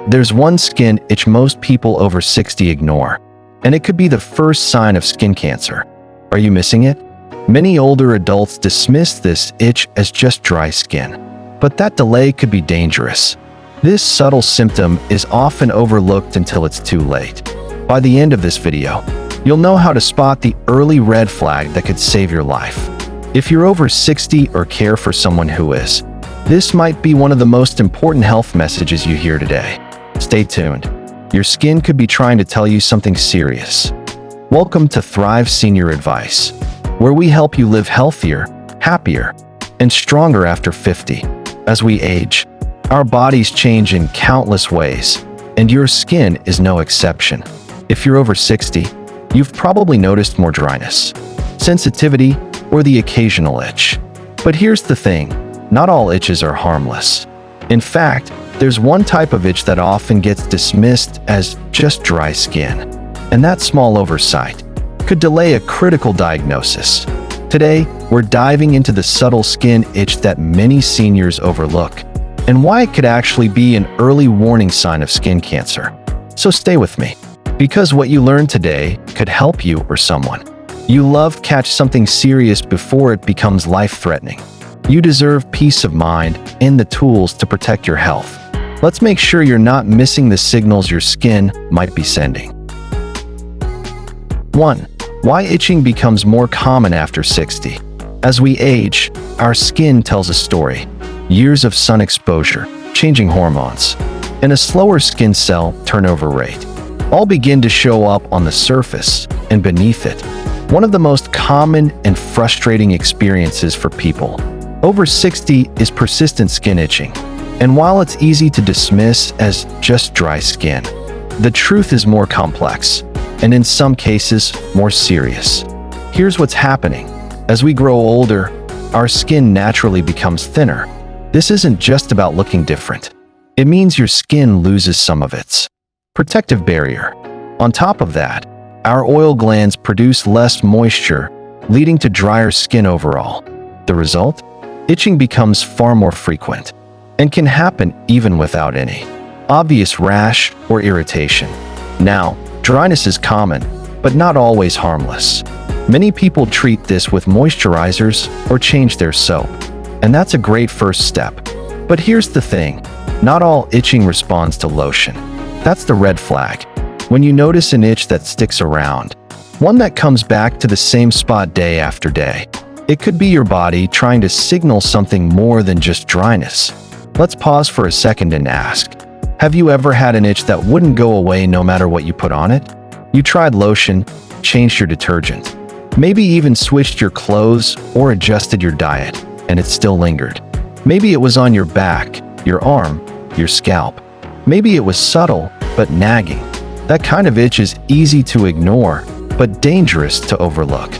there's one skin itch most people over 60 ignore, and it could be the first sign of skin cancer. Are you missing it? Many older adults dismiss this itch as just dry skin, but that delay could be dangerous. This subtle symptom is often overlooked until it's too late. By the end of this video, you'll know how to spot the early red flag that could save your life. If you're over 60 or care for someone who is, this might be one of the most important health messages you hear today. Stay tuned. Your skin could be trying to tell you something serious. Welcome to Thrive Senior Advice, where we help you live healthier, happier, and stronger after 50. As we age, our bodies change in countless ways, and your skin is no exception. If you're over 60, you've probably noticed more dryness, sensitivity, or the occasional itch. But here's the thing, not all itches are harmless. In fact, there's one type of itch that often gets dismissed as just dry skin, and that small oversight could delay a critical diagnosis. Today, we're diving into the subtle skin itch that many seniors overlook, and why it could actually be an early warning sign of skin cancer. So stay with me, because what you learn today could help you or someone you love catch something serious before it becomes life-threatening. You deserve peace of mind and the tools to protect your health. Let's make sure you're not missing the signals your skin might be sending. 1. Why itching becomes more common after 60. As we age, our skin tells a story. Years of sun exposure, changing hormones, and a slower skin cell turnover rate all begin to show up on the surface and beneath it. One of the most common and frustrating experiences for people over 60 is persistent skin itching. And while it's easy to dismiss as just dry skin, the truth is more complex, and in some cases, more serious. Here's what's happening. As we grow older, our skin naturally becomes thinner. This isn't just about looking different. It means your skin loses some of its protective barrier. On top of that, our oil glands produce less moisture, leading to drier skin overall. The result? Itching becomes far more frequent and can happen even without any obvious rash or irritation. Now, dryness is common, but not always harmless. Many people treat this with moisturizers or change their soap, and that's a great first step. But here's the thing, not all itching responds to lotion. That's the red flag. When you notice an itch that sticks around, one that comes back to the same spot day after day, it could be your body trying to signal something more than just dryness. Let's pause for a second and ask, have you ever had an itch that wouldn't go away no matter what you put on it? You tried lotion, changed your detergent, maybe even switched your clothes or adjusted your diet, and it still lingered. Maybe it was on your back, your arm, your scalp. Maybe it was subtle, but nagging. That kind of itch is easy to ignore, but dangerous to overlook.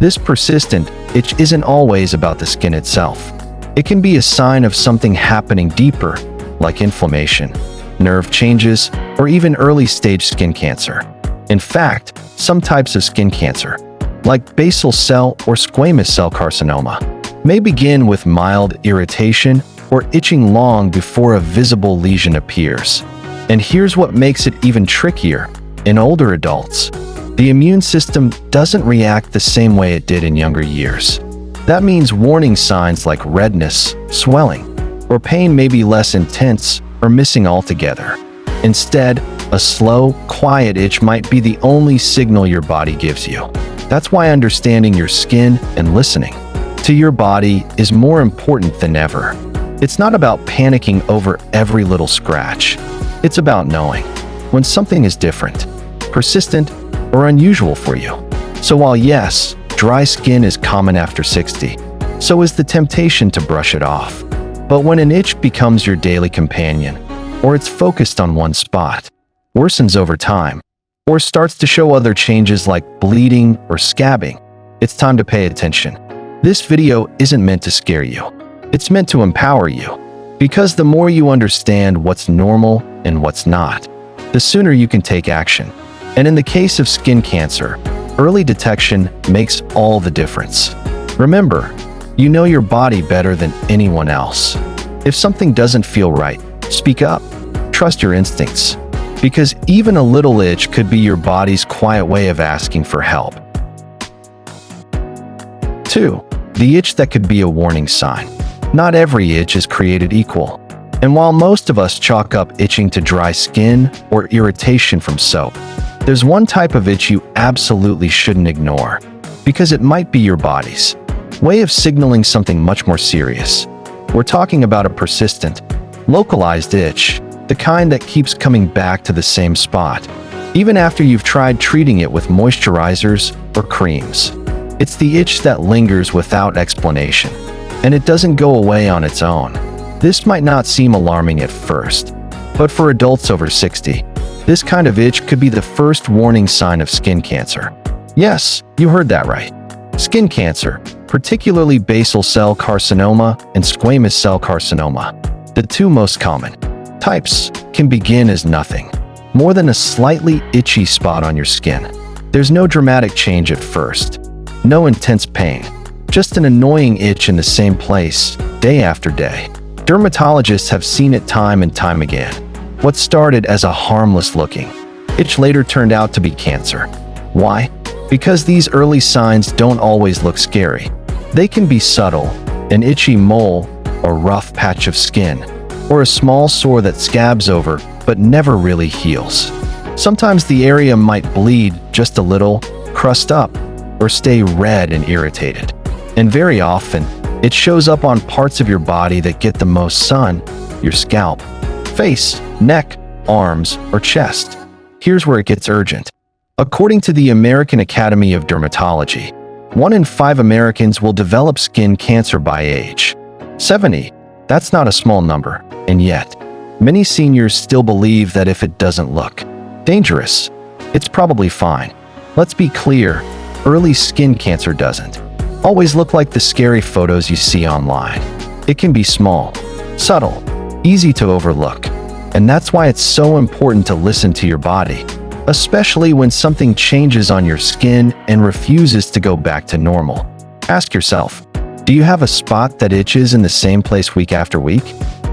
This persistent itch isn't always about the skin itself. It can be a sign of something happening deeper, like inflammation, nerve changes, or even early-stage skin cancer. In fact, some types of skin cancer, like basal cell or squamous cell carcinoma, may begin with mild irritation or itching long before a visible lesion appears. And here's what makes it even trickier. In older adults, the immune system doesn't react the same way it did in younger years. That means warning signs like redness, swelling, or pain may be less intense or missing altogether. Instead, a slow, quiet itch might be the only signal your body gives you. That's why understanding your skin and listening to your body is more important than ever. It's not about panicking over every little scratch. It's about knowing when something is different, persistent, or unusual for you. So while yes, dry skin is common after 60, so is the temptation to brush it off. But when an itch becomes your daily companion, or it's focused on one spot, worsens over time, or starts to show other changes like bleeding or scabbing, it's time to pay attention. This video isn't meant to scare you. It's meant to empower you. Because the more you understand what's normal and what's not, the sooner you can take action. And in the case of skin cancer, early detection makes all the difference. Remember, you know your body better than anyone else. If something doesn't feel right, speak up. trust your instincts, because even a little itch could be your body's quiet way of asking for help. 2. The itch that could be a warning sign. Not every itch is created equal. And while most of us chalk up itching to dry skin or irritation from soap, there's one type of itch you absolutely shouldn't ignore, because it might be your body's way of signaling something much more serious. We're talking about a persistent, localized itch, the kind that keeps coming back to the same spot, even after you've tried treating it with moisturizers or creams. It's the itch that lingers without explanation, and it doesn't go away on its own. This might not seem alarming at first, but for adults over 60, this kind of itch could be the first warning sign of skin cancer. Yes, you heard that right. Skin cancer, particularly basal cell carcinoma and squamous cell carcinoma, the two most common types, can begin as nothing more than a slightly itchy spot on your skin. There's no dramatic change at first, no intense pain, just an annoying itch in the same place, day after day. Dermatologists have seen it time and time again. What started as a harmless-looking itch later turned out to be cancer. Why? Because these early signs don't always look scary. They can be subtle, an itchy mole, a rough patch of skin, or a small sore that scabs over but never really heals. Sometimes the area might bleed just a little, crust up, or stay red and irritated. And very often, it shows up on parts of your body that get the most sun: your scalp, face, neck, arms, or chest. Here's where it gets urgent. According to the American Academy of Dermatology, 1 in 5 Americans will develop skin cancer by age 70. That's not a small number, and yet, many seniors still believe that if it doesn't look dangerous, it's probably fine. Let's be clear, early skin cancer doesn't always look like the scary photos you see online. It can be small, subtle, easy to overlook, and that's why it's so important to listen to your body, especially when something changes on your skin and refuses to go back to normal. Ask yourself, do you have a spot that itches in the same place week after week?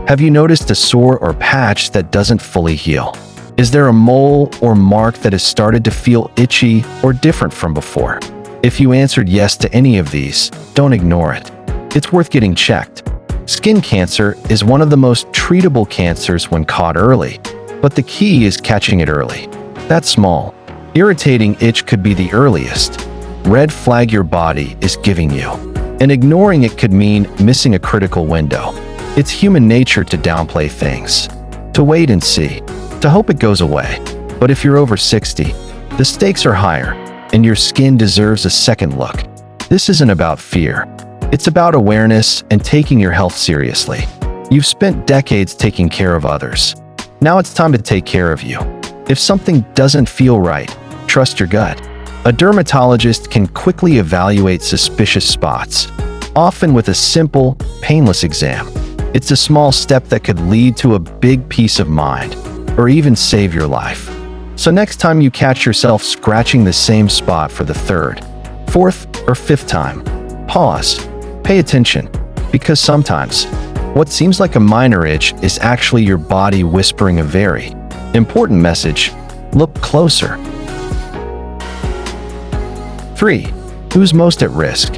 Have you noticed a sore or patch that doesn't fully heal? Is there a mole or mark that has started to feel itchy or different from before? If you answered yes to any of these, don't ignore it. It's worth getting checked. Skin cancer is one of the most treatable cancers when caught early, but the key is catching it early. That small, irritating itch could be the earliest red flag your body is giving you, and ignoring it could mean missing a critical window. It's human nature to downplay things, to wait and see, to hope it goes away. But if you're over 60, the stakes are higher, and your skin deserves a second look. This isn't about fear. It's about awareness and taking your health seriously. You've spent decades taking care of others. Now it's time to take care of you. If something doesn't feel right, trust your gut. A dermatologist can quickly evaluate suspicious spots, often with a simple, painless exam. It's a small step that could lead to a big peace of mind, or even save your life. So next time you catch yourself scratching the same spot for the 3rd, 4th, or 5th time, pause. Pay attention, because sometimes what seems like a minor itch is actually your body whispering a very important message. Look closer. 3. Who's most at risk?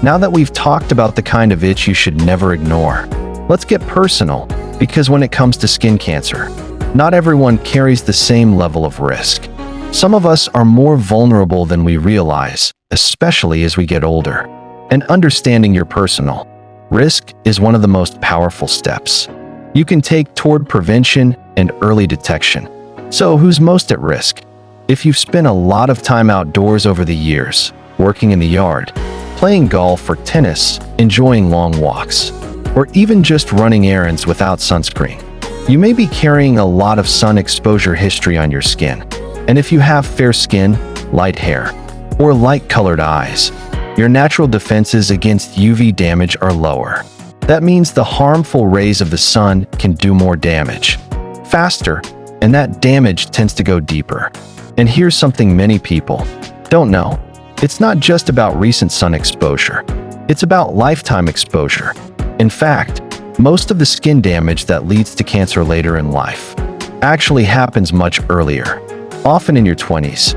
Now that we've talked about the kind of itch you should never ignore, let's get personal, because when it comes to skin cancer, not everyone carries the same level of risk. Some of us are more vulnerable than we realize, especially as we get older. And understanding your personal risk is one of the most powerful steps you can take toward prevention and early detection. So who's most at risk? If you've spent a lot of time outdoors over the years, working in the yard, playing golf or tennis, enjoying long walks, or even just running errands without sunscreen, you may be carrying a lot of sun exposure history on your skin. And if you have fair skin, light hair, or light-colored eyes, your natural defenses against UV damage are lower. That means the harmful rays of the sun can do more damage, faster, and that damage tends to go deeper. And here's something many people don't know. It's not just about recent sun exposure. It's about lifetime exposure. In fact, most of the skin damage that leads to cancer later in life actually happens much earlier, often in your 20s,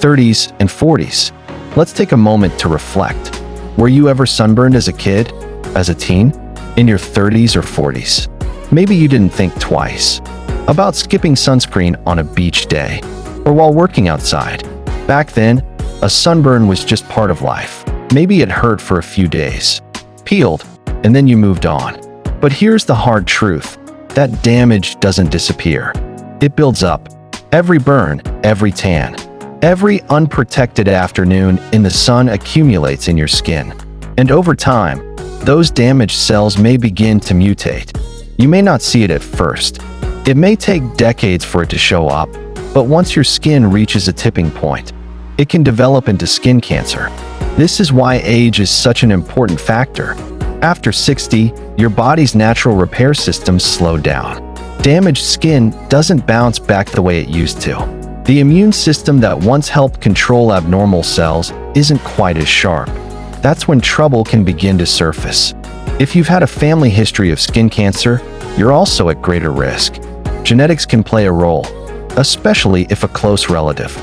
30s, and 40s. Let's take a moment to reflect. Were you ever sunburned as a kid, as a teen, in your 30s or 40s? Maybe you didn't think twice about skipping sunscreen on a beach day or while working outside. Back then, a sunburn was just part of life. Maybe it hurt for a few days, peeled, and then you moved on. But here's the hard truth. That damage doesn't disappear. It builds up. Every burn, every tan, every unprotected afternoon in the sun accumulates in your skin. And over time, those damaged cells may begin to mutate. You may not see it at first. It may take decades for it to show up, but once your skin reaches a tipping point, it can develop into skin cancer. This is why age is such an important factor. After 60, your body's natural repair systems slow down. Damaged skin doesn't bounce back the way it used to. The immune system that once helped control abnormal cells isn't quite as sharp. That's when trouble can begin to surface. If you've had a family history of skin cancer, you're also at greater risk. Genetics can play a role, especially if a close relative,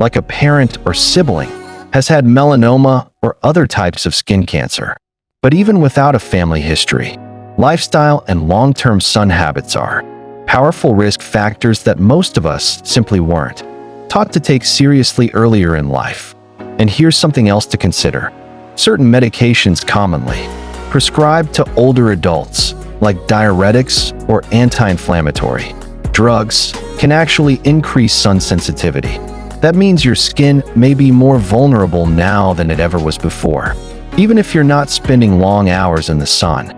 like a parent or sibling, has had melanoma or other types of skin cancer. But even without a family history, lifestyle and long-term sun habits are powerful risk factors that most of us simply weren't taught to take seriously earlier in life. And here's something else to consider. Certain medications commonly prescribed to older adults, like diuretics or anti-inflammatory drugs, can actually increase sun sensitivity. That means your skin may be more vulnerable now than it ever was before, even if you're not spending long hours in the sun.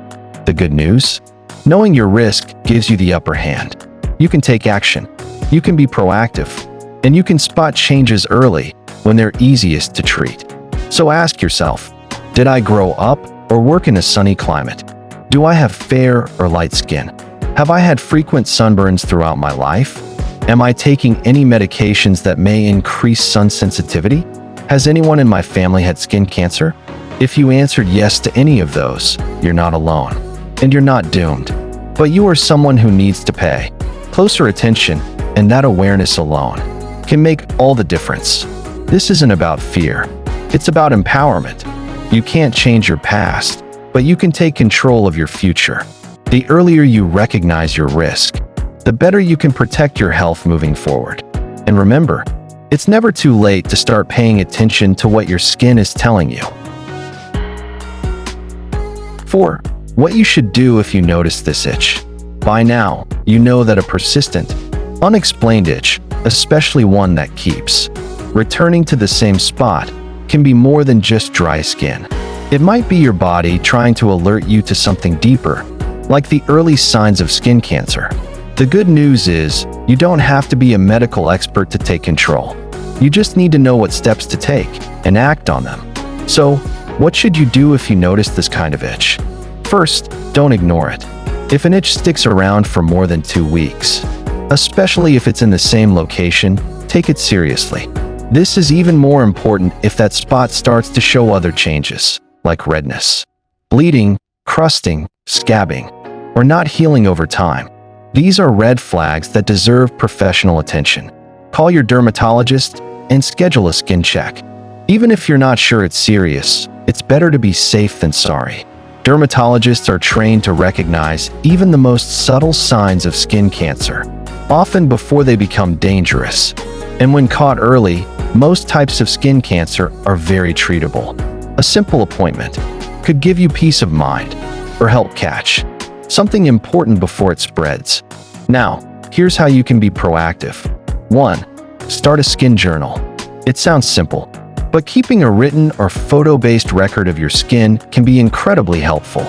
The good news? Knowing your risk gives you the upper hand. You can take action, you can be proactive, and you can spot changes early when they're easiest to treat. So ask yourself, did I grow up or work in a sunny climate? Do I have fair or light skin? Have I had frequent sunburns throughout my life? Am I taking any medications that may increase sun sensitivity? Has anyone in my family had skin cancer? If you answered yes to any of those, you're not alone, and you're not doomed. But you are someone who needs to pay closer attention, and that awareness alone can make all the difference. This isn't about fear. It's about empowerment. You can't change your past, but you can take control of your future. The earlier you recognize your risk, the better you can protect your health moving forward. And remember, it's never too late to start paying attention to what your skin is telling you. 4. What you should do if you notice this itch. By now, you know that a persistent, unexplained itch, especially one that keeps returning to the same spot, can be more than just dry skin. It might be your body trying to alert you to something deeper, like the early signs of skin cancer. The good news is, you don't have to be a medical expert to take control. You just need to know what steps to take and act on them. So, what should you do if you notice this kind of itch? First, don't ignore it. If an itch sticks around for more than 2 weeks, especially if it's in the same location, take it seriously. This is even more important if that spot starts to show other changes, like redness, bleeding, crusting, scabbing, or not healing over time. These are red flags that deserve professional attention. Call your dermatologist and schedule a skin check. Even if you're not sure it's serious, it's better to be safe than sorry. Dermatologists are trained to recognize even the most subtle signs of skin cancer, often before they become dangerous. And when caught early, most types of skin cancer are very treatable. A simple appointment could give you peace of mind or help catch something important before it spreads. Now, here's how you can be proactive. 1. Start a skin journal. It sounds simple, but keeping a written or photo-based record of your skin can be incredibly helpful.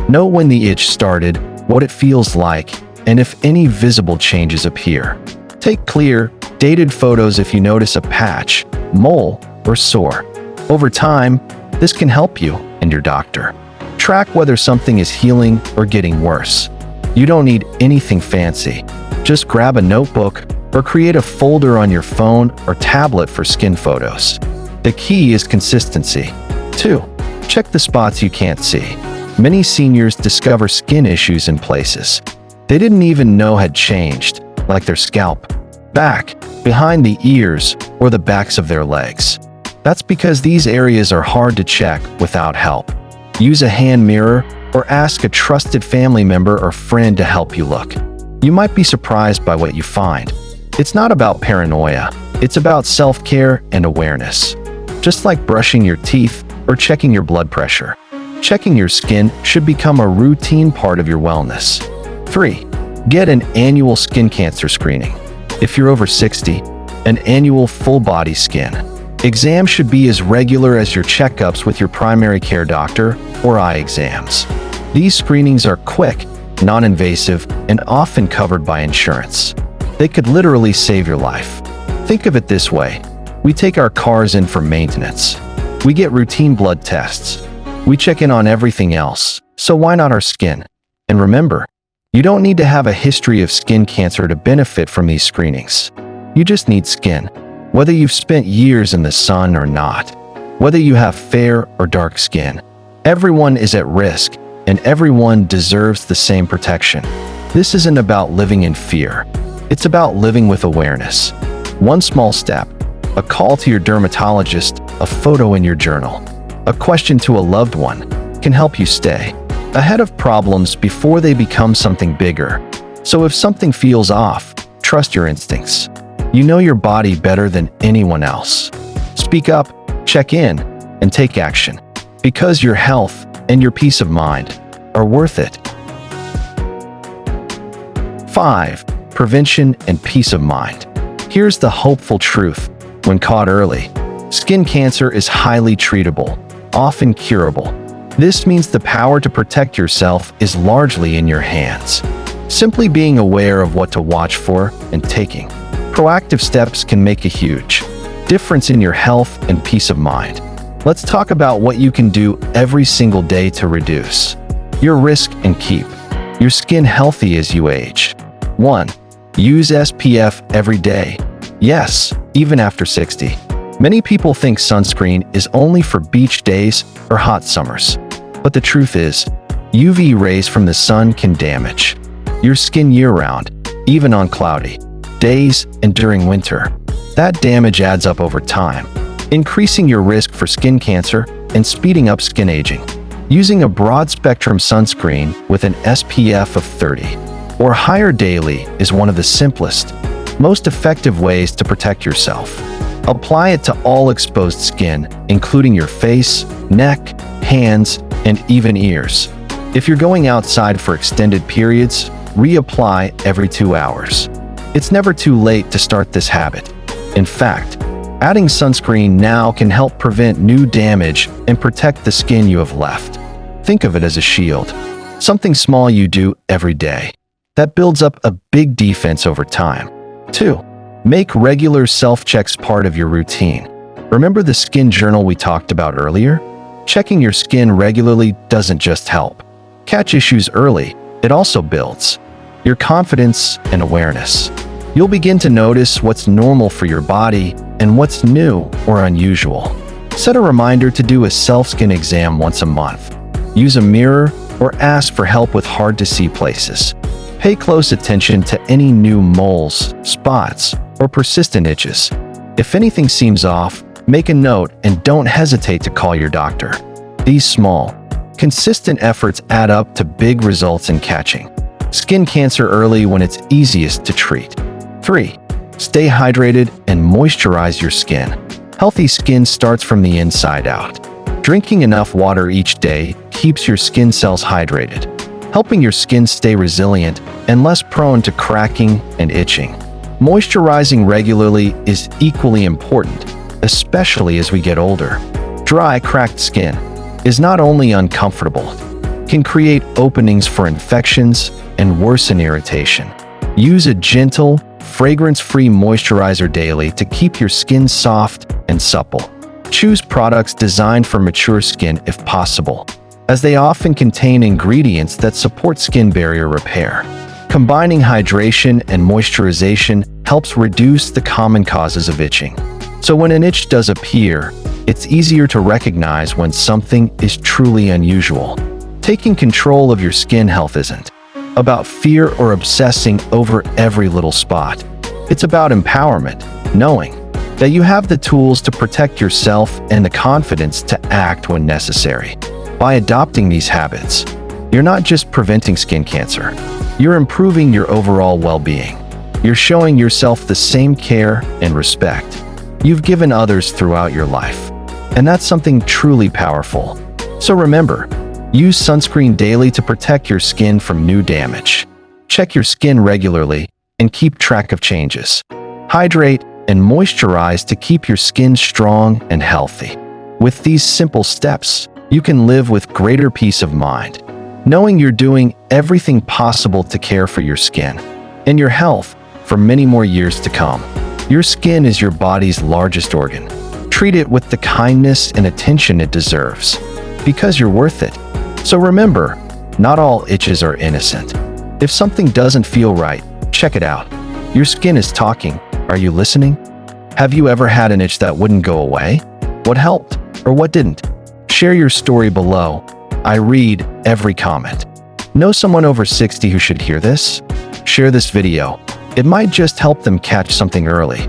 Know when the itch started, what it feels like, and if any visible changes appear. Take clear, dated photos if you notice a patch, mole, or sore. Over time, this can help you and your doctor track whether something is healing or getting worse. You don't need anything fancy. Just grab a notebook or create a folder on your phone or tablet for skin photos. The key is consistency. 2. Check the spots you can't see. Many seniors discover skin issues in places they didn't even know had changed, like their scalp, back, behind the ears, or the backs of their legs. That's because these areas are hard to check without help. Use a hand mirror or ask a trusted family member or friend to help you look. You might be surprised by what you find. It's not about paranoia. It's about self-care and awareness. Just like brushing your teeth or checking your blood pressure, checking your skin should become a routine part of your wellness. 3. Get an annual skin cancer screening. If you're over 60, an annual full-body skin exam should be as regular as your checkups with your primary care doctor or eye exams. These screenings are quick, non-invasive, and often covered by insurance. They could literally save your life. Think of it this way. We take our cars in for maintenance. We get routine blood tests. We check in on everything else. So why not our skin? And remember, you don't need to have a history of skin cancer to benefit from these screenings. You just need skin. Whether you've spent years in the sun or not, whether you have fair or dark skin, everyone is at risk and everyone deserves the same protection. This isn't about living in fear. It's about living with awareness. One small step, a call to your dermatologist, a photo in your journal, a question to a loved one can help you stay ahead of problems before they become something bigger. So if something feels off, trust your instincts. You know your body better than anyone else. Speak up, check in, and take action, because your health and your peace of mind are worth it. 5. Prevention and peace of mind. Here's the hopeful truth. When caught early, skin cancer is highly treatable, often curable. This means the power to protect yourself is largely in your hands. Simply being aware of what to watch for and taking proactive steps can make a huge difference in your health and peace of mind. Let's talk about what you can do every single day to reduce your risk and keep your skin healthy as you age. 1. Use SPF every day. Yes, even after 60. Many people think sunscreen is only for beach days or hot summers. But the truth is, UV rays from the sun can damage your skin year-round, even on cloudy days and during winter. That damage adds up over time, increasing your risk for skin cancer and speeding up skin aging. Using a broad-spectrum sunscreen with an SPF of 30 or higher daily is one of the simplest, most effective ways to protect yourself. Apply it to all exposed skin, including your face, neck, hands, and even ears. If you're going outside for extended periods, reapply every 2 hours. It's never too late to start this habit. In fact, adding sunscreen now can help prevent new damage and protect the skin you have left. Think of it as a shield, something small you do every day that builds up a big defense over time. 2. Make regular self-checks part of your routine. Remember the skin journal we talked about earlier? Checking your skin regularly doesn't just help catch issues early, it also builds your confidence and awareness. You'll begin to notice what's normal for your body and what's new or unusual. Set a reminder to do a self-skin exam once a month. Use a mirror or ask for help with hard-to-see places. Pay close attention to any new moles, spots, or persistent itches. If anything seems off, make a note and don't hesitate to call your doctor. These small, consistent efforts add up to big results in catching skin cancer early when it's easiest to treat. 3. Stay hydrated and moisturize your skin. Healthy skin starts from the inside out. Drinking enough water each day keeps your skin cells hydrated, helping your skin stay resilient and less prone to cracking and itching. Moisturizing regularly is equally important, especially as we get older. Dry, cracked skin is not only uncomfortable, it can create openings for infections and worsen irritation. Use a gentle, fragrance-free moisturizer daily to keep your skin soft and supple. Choose products designed for mature skin if possible, as they often contain ingredients that support skin barrier repair. Combining hydration and moisturization helps reduce the common causes of itching. So when an itch does appear, it's easier to recognize when something is truly unusual. Taking control of your skin health isn't about fear or obsessing over every little spot. It's about empowerment, knowing that you have the tools to protect yourself and the confidence to act when necessary. By adopting these habits, you're not just preventing skin cancer, you're improving your overall well-being. You're showing yourself the same care and respect you've given others throughout your life. And that's something truly powerful. So remember, use sunscreen daily to protect your skin from new damage. Check your skin regularly and keep track of changes. Hydrate and moisturize to keep your skin strong and healthy. With these simple steps, you can live with greater peace of mind, knowing you're doing everything possible to care for your skin and your health for many more years to come. Your skin is your body's largest organ. Treat it with the kindness and attention it deserves, because you're worth it. So remember, not all itches are innocent. If something doesn't feel right, check it out. Your skin is talking. Are you listening? Have you ever had an itch that wouldn't go away? What helped or what didn't? Share your story below. I read every comment. Know someone over 60 who should hear this? Share this video. It might just help them catch something early.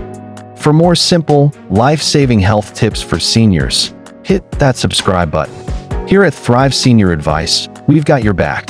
For more simple, life-saving health tips for seniors, hit that subscribe button. Here at Thrive Senior Advice, we've got your back.